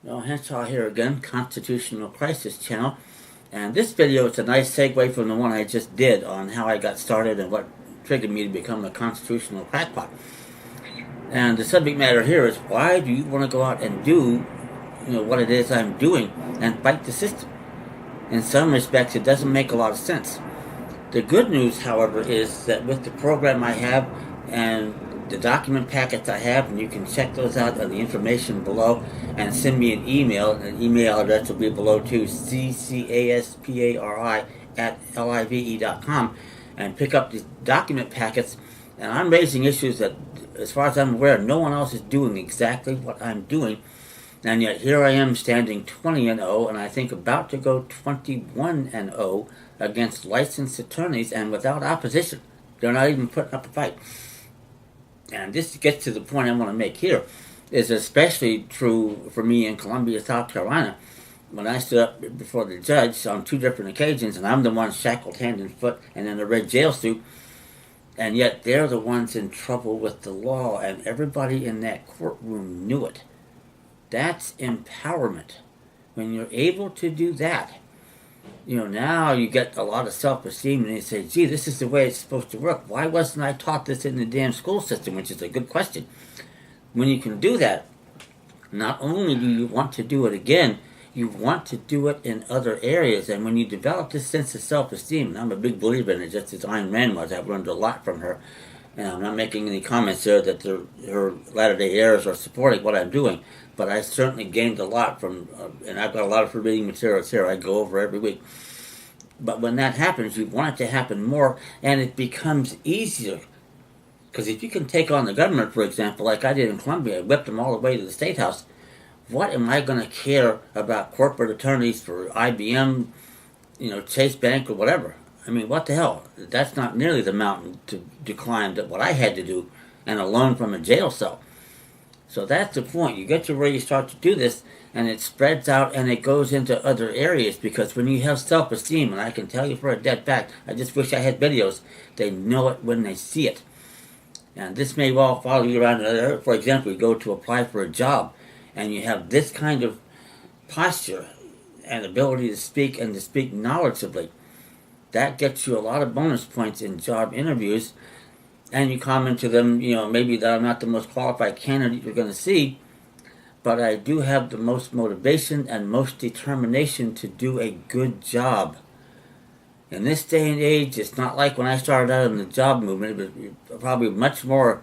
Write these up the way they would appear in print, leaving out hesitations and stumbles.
Well, Henshaw here again, Constitutional Crisis Channel. And this video is a nice segue from the one I just did on how I got started and what triggered me to become a constitutional crackpot. And the subject matter here is, why do you want to go out and do what it is I'm doing and fight the system? In some respects, it doesn't make a lot of sense. The good news, however, is that with the program I have and the document packets I have, and you can check those out on the information below and send me an email. An email address will be below too, ccaspari@live.com, and pick up the document packets. And I'm raising issues that, as far as I'm aware, no one else is doing exactly what I'm doing. And yet here I am standing 20-0, and I think about to go 21-0 against licensed attorneys and without opposition. They're not even putting up a fight. And this gets to the point I want to make here, is especially true for me in Columbia, South Carolina, when I stood up before the judge on 2 different occasions, and I'm the one shackled hand and foot and in a red jail suit, and yet they're the ones in trouble with the law, and everybody in that courtroom knew it. That's empowerment. When you're able to do that, now you get a lot of self-esteem, and you say, gee, this is the way it's supposed to work. Why wasn't I taught this in the damn school system? Which is a good question. When you can do that, not only do you want to do it again, you want to do it in other areas. And when you develop this sense of self-esteem, and I'm a big believer in it, just as Ayn Rand was, I've learned a lot from her. And I'm not making any comments there that her Latter-day heirs are supporting what I'm doing, but I certainly gained a lot from, and I've got a lot of reading materials here I go over every week. But when that happens, you want it to happen more, and it becomes easier. Because if you can take on the government, for example, like I did in Columbia, I whipped them all the way to the State House. What am I going to care about corporate attorneys for IBM, Chase Bank, or whatever? I mean, what the hell? That's not nearly the mountain to climb that what I had to do, and a loan from a jail cell. So that's the point. You get to where you start to do this, and it spreads out and it goes into other areas, because when you have self-esteem, and I can tell you for a dead fact, I just wish I had videos, they know it when they see it. And this may well follow you around. For example, you go to apply for a job, and you have this kind of posture and ability to speak, and to speak knowledgeably. That gets you a lot of bonus points in job interviews. And you comment to them, maybe that I'm not the most qualified candidate you're going to see, but I do have the most motivation and most determination to do a good job. In this day and age, it's not like when I started out in the job movement. It was probably much more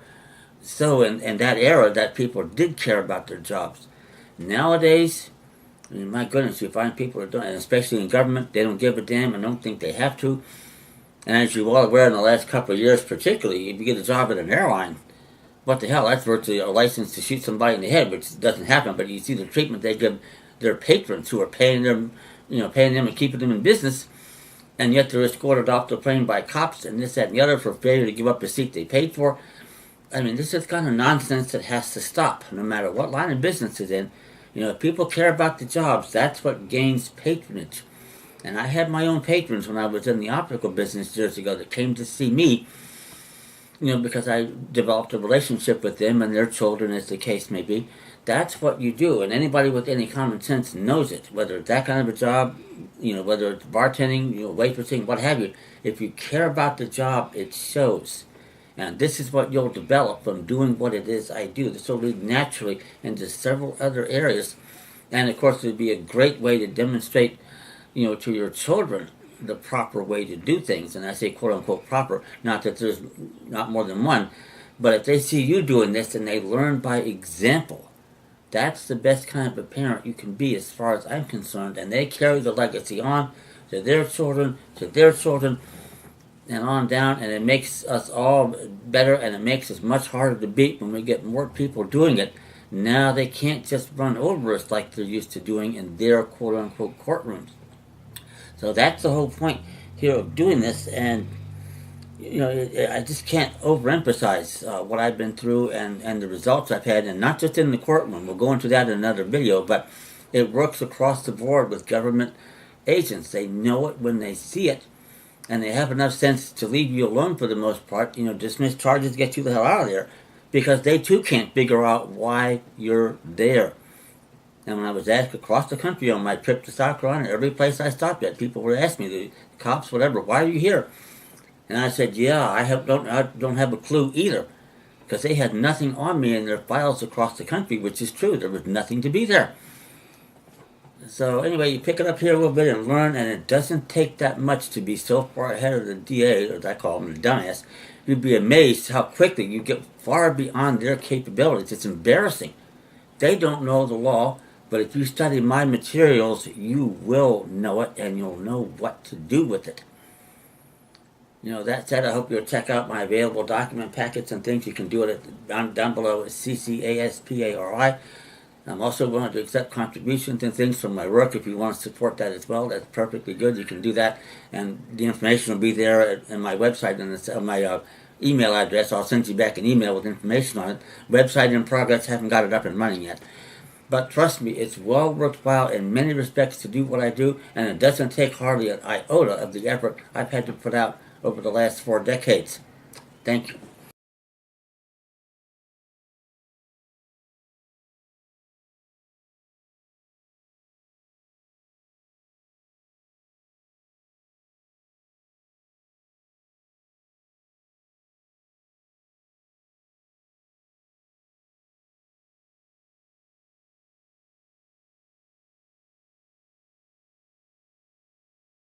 so in that era that people did care about their jobs. Nowadays, I mean, my goodness, you find people are doing, and especially in government, they don't give a damn and don't think they have to. And as you're well aware, in the last couple of years particularly, if you get a job at an airline, what the hell, that's virtually a license to shoot somebody in the head, which doesn't happen, but you see the treatment they give their patrons who are paying them and keeping them in business, and yet they're escorted off the plane by cops and this, that, and the other for failure to give up a seat they paid for. I mean, this is kind of nonsense that has to stop, no matter what line of business it's in. If people care about the jobs, that's what gains patronage. And I had my own patrons when I was in the optical business years ago that came to see me, because I developed a relationship with them and their children, as the case may be. That's what you do, and anybody with any common sense knows it, whether it's that kind of a job, whether it's bartending, waitressing, what have you. If you care about the job, it shows. And this is what you'll develop from doing what it is I do. This will lead naturally into several other areas. And of course, it would be a great way to demonstrate to your children the proper way to do things. And I say quote unquote proper, not that there's not more than one, but if they see you doing this and they learn by example, that's the best kind of a parent you can be as far as I'm concerned. And they carry the legacy on to their children, and on down, and it makes us all better, and it makes us much harder to beat when we get more people doing it. Now they can't just run over us like they're used to doing in their quote unquote courtrooms. So that's the whole point here of doing this, and I just can't overemphasize what I've been through and the results I've had, and not just in the courtroom. We'll go into that in another video, but it works across the board with government agents. They know it when they see it, and they have enough sense to leave you alone for the most part. Dismiss charges, get you the hell out of there, because they too can't figure out why you're there. And when I was asked across the country on my trip to South Carolina, every place I stopped at, people would ask me, the cops, whatever, why are you here? And I said, yeah, I don't have a clue either. Because they had nothing on me in their files across the country, which is true. There was nothing to be there. So anyway, you pick it up here a little bit and learn, and it doesn't take that much to be so far ahead of the DA, or as I call him, the dumbass. You'd be amazed how quickly you get far beyond their capabilities. It's embarrassing. They don't know the law, but if you study my materials, you will know it, and you'll know what to do with it. That said, I hope you'll check out my available document packets and things. You can do it down below at CCASPARI. I'm also willing to accept contributions and things from my work if you want to support that as well. That's perfectly good. You can do that, and the information will be there in my website and my email address. I'll send you back an email with information on it. Website in progress. Haven't got it up and running yet. But trust me, it's well worthwhile in many respects to do what I do, and it doesn't take hardly an iota of the effort I've had to put out over the last 4 decades. Thank you.